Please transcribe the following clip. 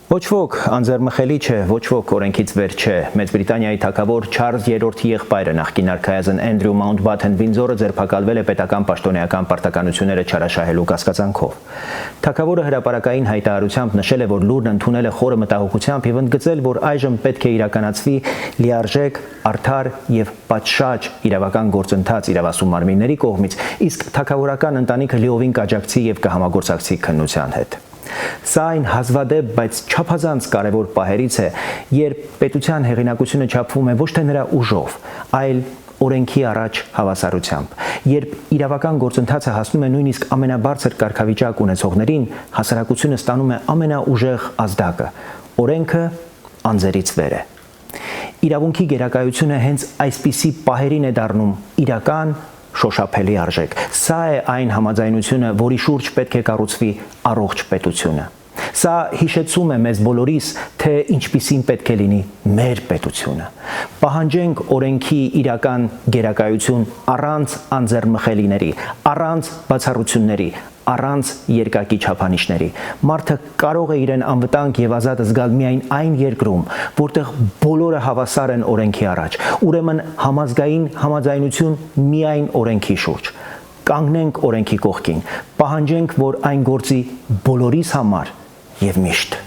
Ոչ ոք անձեռմխելի չէ, ոչ ոք օրենքից վեր չէ։ Մեծ Բրիտանիայի թագավոր Չարլզ III-ի եղբայրը նախկին արքայազն Էնդրյու Մաունտբաթեն Վինդզորը ձերբակալվել է պետական պաշտոնեական պարտականությունները չարաշահելու կասկածանքով։ Թագավորը հրապարակային հայտարարությամբ նշել է, որ լուրն ընդունել է խորը մտահոգությամբ եւ ընդգծել, որ այժմ պետք է իրականացվի լիարժեք, արդար եւ պատշաճ իրավական գործընթաց իրավասու մարմինների կողմից, իսկ թագավորական ընտանիքը լիովին կաջակցի եւ կհամագործակցի քննության հետ։ Սա այն հազվադեպ, բայց չափազանց կարևոր պահերից է, երբ պետության հեղինակությունը չափվում է ոչ թե նրա ուժով, այլ օրենքի առաջ հավասարությամբ, երբ իրավական գործընթացը հասնում է նույնիսկ ամենաբարձր կարգավիճակ ունեցողներին, հասարակությունը ստանում է ամենաուժեղ ազդակը, օրենքը անձերից վեր է։ Իրավունքի գերակայությունը հենց այսպիսի պահերին է դառնում իրական շոշափելի արժեք։ Սա է այն համաձայնությունը, որի շուրջ պետք է կառուցվի առողջ պետությունը։ Սա հիշեցում է մեզ բոլորիս, թե ինչպիսին պետք է լինի մեր պետությունը։ Պահանջենք օրենքի իրական գերակայություն առանց անձեռմխելիների, առանց բացառությունների, առանց երկակի չափանիշների։ Մարդը կարող է իրեն անվտանգ եւ ազատ զգալ միայն այն երկրում, որտեղ բոլորը հավասար են օրենքի առաջ։ Ուրեմն համազգային համաձայնություն միայն օրենքի շուրջ։ Կանգնենք օրենքի կողքին, պահանջենք, որ այն գործի բոլորիս համար եւ միշտ։